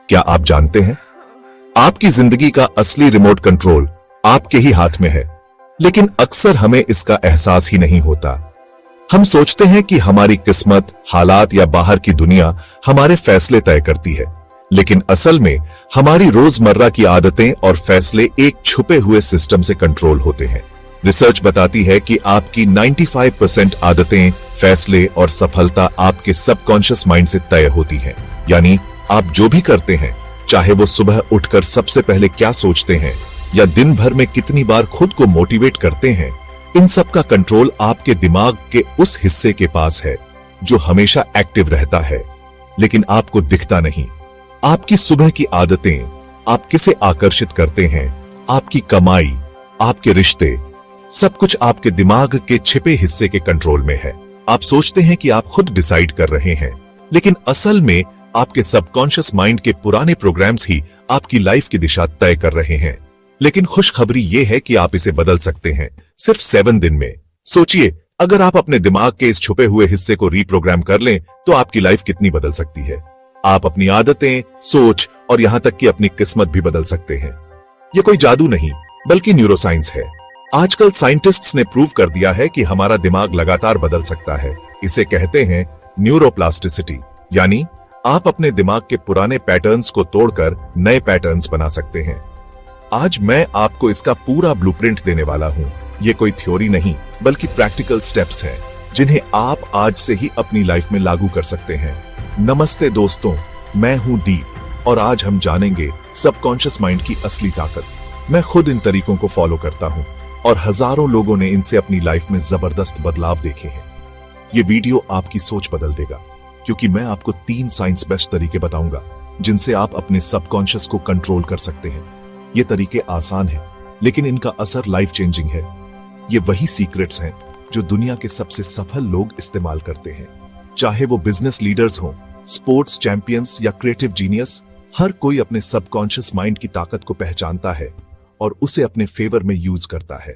क्या आप जानते हैं, आपकी जिंदगी का असली रिमोट कंट्रोल आपके ही हाथ में है, लेकिन अक्सर हमें इसका एहसास ही नहीं होता। हम सोचते हैं कि हमारी किस्मत, हालात या बाहर की दुनिया हमारे फैसले तय करती है, लेकिन असल में हमारी रोजमर्रा की आदतें और फैसले एक छुपे हुए सिस्टम से कंट्रोल होते हैं। रिसर्च बताती है कि आपकी 95% आदतें, फैसले और सफलता आपके सबकॉन्शियस माइंड से तय होती हैं। यानी आप जो भी करते हैं, चाहे वो सुबह उठकर सबसे पहले क्या सोचते हैं या दिन भर में कितनी बार खुद को मोटिवेट करते हैं, इन सब का कंट्रोल आपके दिमाग के उस हिस्से के पास है जो हमेशा एक्टिव रहता है, लेकिन आपको दिखता नहीं। आपकी सुबह की आदतें, आप किसे आकर्षित करते हैं, आपकी कमाई, आपके रिश्ते, सब कुछ आपके दिमाग के छिपे हिस्से के कंट्रोल में है। आप सोचते हैं कि आप खुद डिसाइड कर रहे हैं, लेकिन असल में आपके सबकॉन्शियस माइंड के पुराने प्रोग्राम्स ही आपकी लाइफ की दिशा तय कर रहे हैं। लेकिन खुशखबरी यह है कि आप इसे बदल सकते हैं, सिर्फ 7 दिन में। सोचिए, अगर आप अपने दिमाग के इस छुपे हुए हिस्से को रीप्रोग्राम कर लें तो आपकी लाइफ कितनी बदल सकती है। आप अपनी आदतें, सोच और यहां तक कि अपनी किस्मत भी बदल सकते हैं। यह कोई जादू नहीं, बल्कि न्यूरोसाइंस है। आजकल साइंटिस्ट्स ने प्रूव कर दिया है कि हमारा दिमाग लगातार बदल सकता है। इसे कहते हैं न्यूरोप्लास्टिसिटी, यानी आप अपने दिमाग के पुराने पैटर्न्स को तोड़कर नए पैटर्न्स बना सकते हैं। आज मैं आपको इसका पूरा ब्लूप्रिंट देने वाला हूं। ये कोई थ्योरी नहीं, बल्कि प्रैक्टिकल स्टेप्स हैं, जिन्हें आप आज से ही अपनी लाइफ में लागू कर सकते हैं। नमस्ते दोस्तों, मैं हूं दीप और आज हम जानेंगे सबकॉन्शियस माइंड की असली ताकत। मैं खुद इन तरीकों को फॉलो करता हूं और हजारों लोगों ने इनसे अपनी लाइफ में जबरदस्त बदलाव देखे हैं। ये वीडियो आपकी सोच बदल देगा, क्योंकि मैं आपको 3 साइंस बेस्ड तरीके बताऊंगा जिनसे आप अपने सबकॉन्शियस को कंट्रोल कर सकते हैं। ये तरीके आसान हैं, लेकिन इनका असर लाइफ चेंजिंग है। ये वही सीक्रेट्स हैं जो दुनिया के सबसे सफल लोग इस्तेमाल करते हैं। चाहे वो बिजनेस लीडर्स हों, स्पोर्ट्स चैंपियंस या क्रिएटिव जीनियस, हर कोई अपने सबकॉन्शियस माइंड की ताकत को पहचानता है और उसे अपने फेवर में यूज करता है।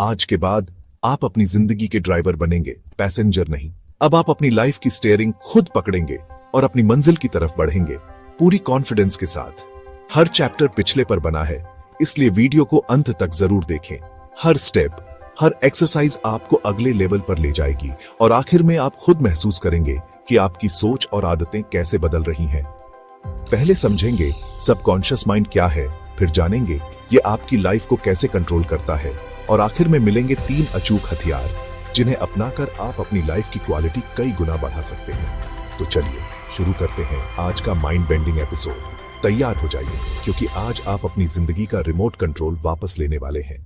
आज के बाद आप अपनी जिंदगी के ड्राइवर बनेंगे, पैसेंजर नहीं। अब आप अपनी लाइफ की स्टीयरिंग खुद पकड़ेंगे और अपनी मंजिल की तरफ बढ़ेंगे, पूरी कॉन्फिडेंस के साथ। हर चैप्टर पिछले पर बना है, इसलिए वीडियो को अंत तक जरूर देखें। हर स्टेप, हर एक्सरसाइज आपको अगले लेवल पर ले जाएगी और आखिर में आप खुद महसूस करेंगे कि आपकी सोच और आदतें कैसे बदल रही हैं। पहले समझेंगे सबकॉन्शियस माइंड क्या है, फिर जानेंगे ये आपकी लाइफ को कैसे कंट्रोल करता है, और आखिर में मिलेंगे 3 अचूक हथियार जिन्हें अपनाकर आप अपनी लाइफ की क्वालिटी कई गुना बढ़ा सकते हैं। तो चलिए शुरू करते हैं आज का माइंड बेंडिंग एपिसोड। तैयार हो जाइए, क्योंकि आज आप अपनी जिंदगी का रिमोट कंट्रोल वापस लेने वाले हैं।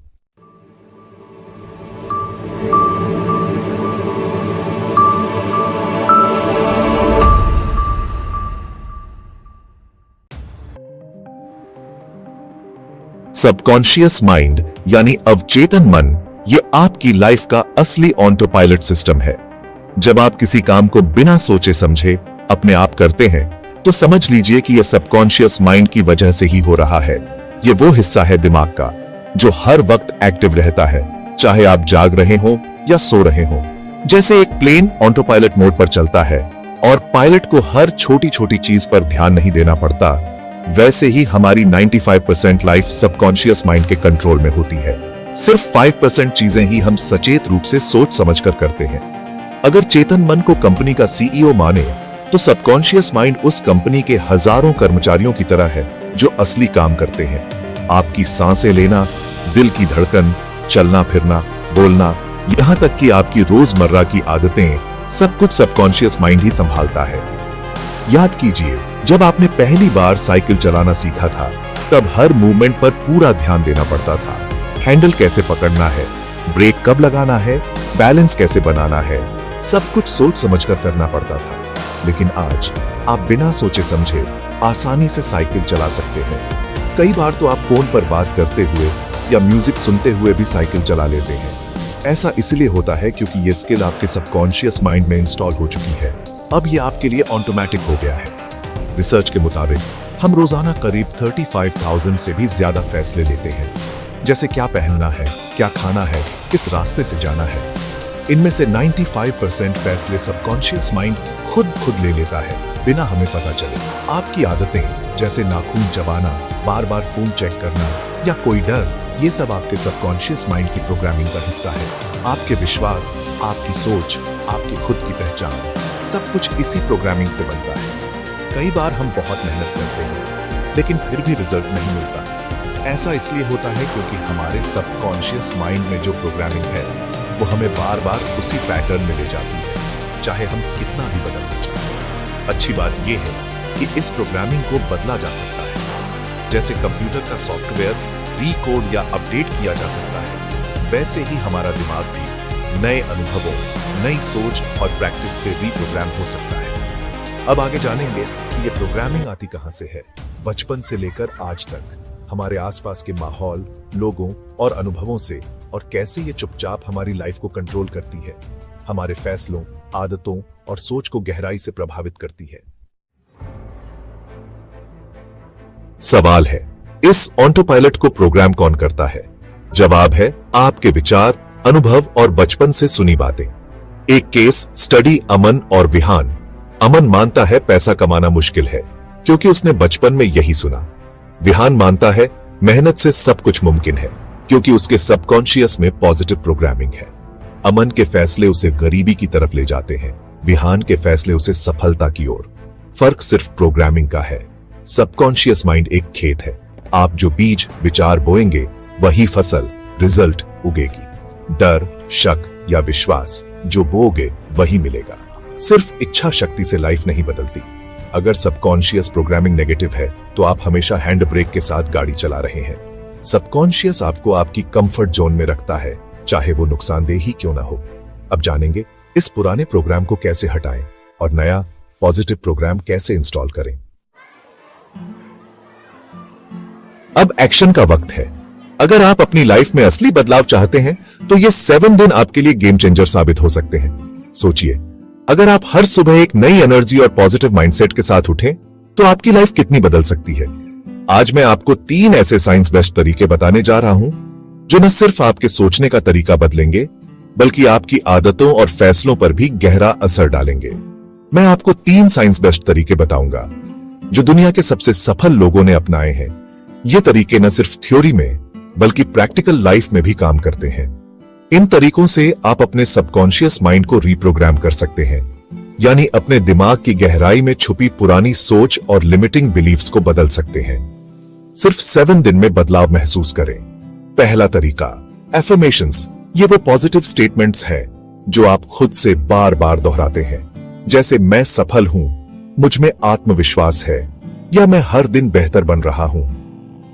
सबकॉन्शियस माइंड यानी अवचेतन मन, ये आपकी लाइफ का असली ऑटो पायलट सिस्टम है। जब आप किसी काम को बिना सोचे समझे अपने आप करते हैं, तो समझ लीजिए कि यह सबकॉन्शियस माइंड की वजह से ही हो रहा है। यह वो हिस्सा है दिमाग का जो हर वक्त एक्टिव रहता है, चाहे आप जाग रहे हो या सो रहे हो। जैसे एक प्लेन ऑटो पायलट मोड पर चलता है और पायलट को हर छोटी छोटी चीज पर ध्यान नहीं देना पड़ता, वैसे ही हमारी 95% लाइफ सबकॉन्शियस माइंड के कंट्रोल में होती है। सिर्फ 5% चीजें ही हम सचेत रूप से सोच समझकर करते हैं। अगर चेतन मन को कंपनी का सीईओ माने, तो सबकॉन्शियस माइंड उस कंपनी के हजारों कर्मचारियों की तरह है जो असली काम करते हैं। आपकी सांसें लेना, दिल की धड़कन, चलना फिरना, बोलना, यहां तक कि आपकी रोजमर्रा की आदतें, सब कुछ सबकॉन्शियस माइंड ही संभालता है। याद कीजिए, जब आपने पहली बार साइकिल चलाना सीखा था, तब हर मूवमेंट पर पूरा ध्यान देना पड़ता था। हैंडल कैसे पकड़ना है, ब्रेक कब लगाना है, बैलेंस कैसे बनाना है, सब कुछ सोच समझकर करना पड़ता था। लेकिन आज आप बिना सोचे समझे आसानी से साइकिल चला सकते हैं। कई बार तो आप फोन पर बात करते हुए या म्यूजिक सुनते हुए भी साइकिल चला लेते हैं। ऐसा इसलिए होता है क्योंकि ये स्किल आपके सबकॉन्शियस माइंड में इंस्टॉल हो चुकी है। अब ये आपके लिए ऑटोमेटिक हो गया है। रिसर्च के मुताबिक हम रोजाना करीब 35,000 से भी ज्यादा फैसले लेते हैं, जैसे क्या पहनना है, क्या खाना है, किस रास्ते से जाना है। इनमें से 95% फैसले सबकॉन्शियस माइंड खुद ले लेता है, बिना हमें पता चले। आपकी आदतें, जैसे नाखून चबाना, बार बार फोन चेक करना या कोई डर, ये सब आपके सबकॉन्शियस माइंड की प्रोग्रामिंग का हिस्सा है। आपके विश्वास, आपकी सोच, आपकी खुद की पहचान, सब कुछ इसी प्रोग्रामिंग से बनता है। कई बार हम बहुत मेहनत करते हैं लेकिन फिर भी रिजल्ट नहीं मिलता। ऐसा इसलिए होता है क्योंकि हमारे सबकॉन्शियस माइंड में जो प्रोग्रामिंग है वो हमें बार बार उसी पैटर्न में ले जाती है, चाहे हम कितना भी बदलना चाहें। अच्छी बात यह है कि इस प्रोग्रामिंग को बदला जा सकता है। जैसे कंप्यूटर का सॉफ्टवेयर रीकोड या अपडेट किया जा सकता है, वैसे ही हमारा दिमाग भी नए अनुभवों, नई सोच और प्रैक्टिस से रीप्रोग्राम हो सकता है। अब आगे जानेंगे कि ये प्रोग्रामिंग आती कहां से है। बचपन से लेकर आज तक हमारे आसपास के माहौल, लोगों और अनुभवों से, और कैसे ये चुपचाप हमारी लाइफ को कंट्रोल करती है, हमारे फैसलों, आदतों और सोच को गहराई से प्रभावित करती है। सवाल है, इस ऑटो पायलट को प्रोग्राम कौन करता है? जवाब है, आपके विचार, अनुभव और बचपन से सुनी बातें। एक केस स्टडी अमन और विहान। अमन मानता है पैसा कमाना मुश्किल है क्योंकि उसने बचपन में यही सुना। विहान मानता है मेहनत से सब कुछ मुमकिन है क्योंकि उसके सबकॉन्शियस में पॉजिटिव प्रोग्रामिंग है। अमन के फैसले उसे गरीबी की तरफ ले जाते हैं, विहान के फैसले उसे सफलता की ओर। फर्क सिर्फ प्रोग्रामिंग का है। सबकॉन्शियस माइंड एक खेत है, आप जो बीज विचार बोएंगे वही फसल रिजल्ट उगेगी। डर, शक या विश्वास जो बोओगे वही मिलेगा। सिर्फ इच्छा शक्ति से लाइफ नहीं बदलती। अगर सबकॉन्शियस प्रोग्रामिंग नेगेटिव है तो आप हमेशा हैंड ब्रेक के साथ गाड़ी चला रहे हैं। सबकॉन्शियस आपको आपकी कंफर्ट जोन में रखता है, चाहे वो नुकसानदेह ही क्यों ना हो। अब जानेंगे इस पुराने प्रोग्राम को कैसे हटाएं और नया पॉजिटिव प्रोग्राम कैसे इंस्टॉल करें। अब एक्शन का वक्त है। अगर आप अपनी लाइफ में असली बदलाव चाहते हैं तो ये 7 दिन आपके लिए गेम चेंजर साबित हो सकते हैं। सोचिए, अगर आप हर सुबह एक नई एनर्जी और पॉजिटिव माइंडसेट के साथ उठें तो आपकी लाइफ कितनी बदल सकती है। आज मैं आपको 3 ऐसे साइंस बेस्ड तरीके बताने जा रहा हूं जो न सिर्फ आपके सोचने का तरीका बदलेंगे बल्कि आपकी आदतों और फैसलों पर भी गहरा असर डालेंगे। मैं आपको 3 साइंस बेस्ड तरीके बताऊंगा जो दुनिया के सबसे सफल लोगों ने अपनाए हैं। ये तरीके न सिर्फ थ्योरी में बल्कि प्रैक्टिकल लाइफ में भी काम करते हैं। इन तरीकों से आप अपने सबकॉन्शियस माइंड को रीप्रोग्राम कर सकते हैं, यानी अपने दिमाग की गहराई में छुपी पुरानी सोच और लिमिटिंग बिलीफ्स को बदल सकते हैं। सिर्फ 7 दिन में बदलाव महसूस करें। पहला तरीका, एफर्मेशंस। ये वो पॉजिटिव स्टेटमेंट्स हैं जो आप खुद से बार बार दोहराते हैं, जैसे मैं सफल हूं, मुझ में आत्मविश्वास है या मैं हर दिन बेहतर बन रहा हूं।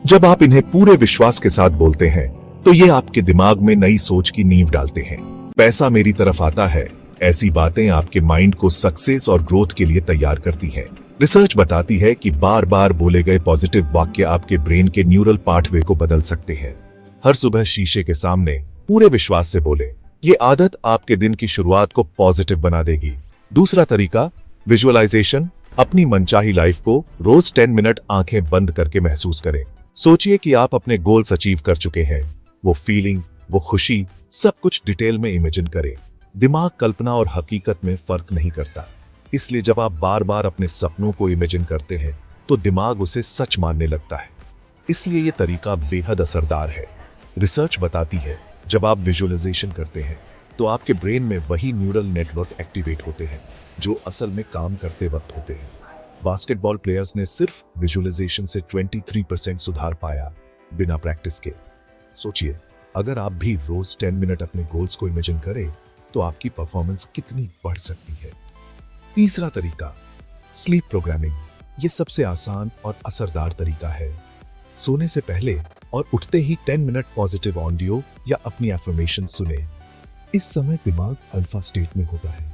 जब आप इन्हें पूरे विश्वास के साथ बोलते हैं तो ये आपके दिमाग में नई सोच की नींव डालते हैं। पैसा मेरी तरफ आता है, ऐसी बातें आपके माइंड को सक्सेस और ग्रोथ के लिए तैयार करती हैं। रिसर्च बताती है कि बार बार बोले गए पॉजिटिव वाक्य आपके ब्रेन के न्यूरल पाथवे को बदल सकते हैं। हर सुबह शीशे के सामने पूरे विश्वास से बोले, ये आदत आपके दिन की शुरुआत को पॉजिटिव बना देगी। दूसरा तरीका, विजुअलाइजेशन। अपनी मनचाही लाइफ को रोज 10 मिनट आंखें बंद करके महसूस करें। सोचिए कि आप अपने गोल्स अचीव कर चुके हैं। वो फीलिंग, वो खुशी, सब कुछ डिटेल में इमेजिन करें। दिमाग कल्पना और हकीकत में फर्क नहीं करता, इसलिए जब आप बार बार अपने सपनों को इमेजिन करते हैं तो दिमाग उसे सच मानने लगता है। इसलिए यह तरीका बेहद असरदार है। रिसर्च बताती है जब आप विजुअलाइजेशन करते हैं तो आपके ब्रेन में वही न्यूरल नेटवर्क एक्टिवेट होते हैं जो असल में काम करते वक्त होते हैं। बास्केटबॉल प्लेयर्स ने सिर्फ विजुअलाइजेशन से 23% सुधार पाया बिना प्रैक्टिस के। सोचिए, अगर आप भी रोज 10 मिनट अपने गोल्स को इमेजिन करें तो आपकी परफॉर्मेंस कितनी बढ़ सकती है। तीसरा तरीका, स्लीप प्रोग्रामिंग। ये सबसे आसान और असरदार तरीका है। सोने से पहले और उठते ही 10 मिनट पॉजिटिव ऑडियो या अपनी एफर्मेशन सुने। इस समय दिमाग अल्फा स्टेट में होता है,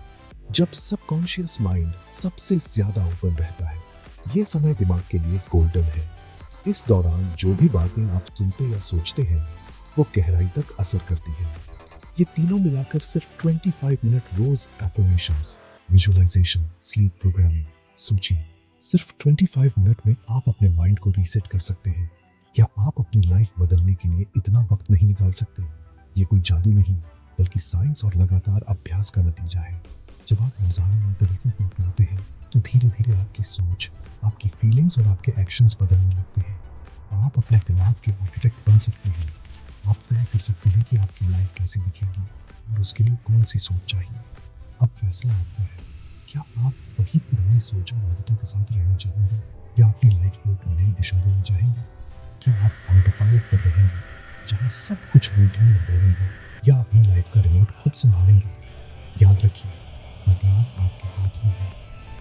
जब सबकॉन्शियस माइंड सबसे ज्यादा ओपन रहता है। यह समय दिमाग के लिए गोल्डन है। इस दौरान जो भी बातें आप सुनते या सोचते हैं वो गहराई तक असर करती है। ये तीनों मिलाकर सिर्फ 25 मिनट रोज एफर्मेशंस, विजुअलाइजेशन, स्लीप प्रोग्रामिंग। सोचिए, सिर्फ 25 मिनट में आप अपने माइंड को रीसेट कर सकते हैं। क्या आप अपनी लाइफ बदलने के लिए इतना वक्त नहीं निकाल सकते? ये कोई जादू नहीं बल्कि साइंस और लगातार अभ्यास का नतीजा है। जब आप रोजाना इन तरीकों को अपनाते हैं तो धीरे धीरे आपकी सोच, आपकी फीलिंग्स और आपके एक्शंस बदलने लगते हैं। आप अपने दिमाग के आर्किटेक्ट बन सकते हैं। आप तय कर सकते हैं कि आपकी लाइफ कैसी दिखेगी और उसके लिए कौन सी सोच चाहिए। अब फैसला आपका है। क्या आप वही पुरानी सोच और आदतों के साथ रहना चाहेंगे या अपनी लाइफ को एक नई दिशा देना चाहेंगे? क्या आप ऑटो पायलट पर रहेंगे जहाँ सब कुछ रूटीन और बोरिंग हो, या अपनी लाइफ का रिमोट खुद संभालेंगे? याद रखिए, बदलाव आपके हाथ में है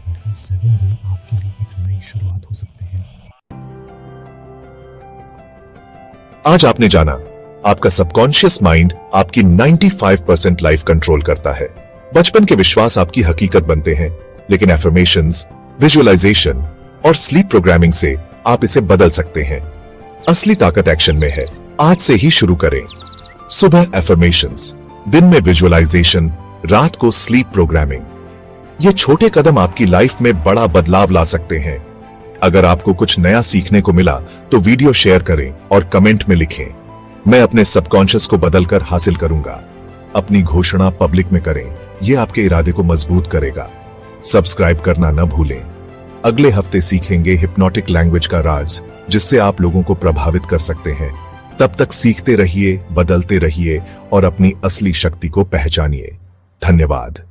और हर 7 दिन आपके लिए एक नई शुरुआत हो सकते हैं। आज आपने जाना, आपका सबकॉन्शियस माइंड आपकी 95% लाइफ कंट्रोल करता है। बचपन के विश्वास आपकी हकीकत बनते हैं, लेकिन एफर्मेशंस, विजुअलाइजेशन और स्लीप प्रोग्रामिंग से आप इसे बदल सकते हैं। असली ताकत एक्शन में है। आज से ही शुरू करें। सुबह एफर्मेशंस, दिन में विजुअलाइजेशन, रात को स्लीप प्रोग्रामिंग। ये छोटे कदम आपकी लाइफ में बड़ा बदलाव ला सकते हैं। अगर आपको कुछ नया सीखने को मिला तो वीडियो शेयर करें और कमेंट में लिखें, मैं अपने सबकॉन्शियस को बदलकर हासिल करूंगा। अपनी घोषणा पब्लिक में करें, यह आपके इरादे को मजबूत करेगा। सब्सक्राइब करना न भूलें। अगले हफ्ते सीखेंगे हिप्नोटिक लैंग्वेज का राज, जिससे आप लोगों को प्रभावित कर सकते हैं। तब तक सीखते रहिए, बदलते रहिए और अपनी असली शक्ति को पहचानिए। धन्यवाद।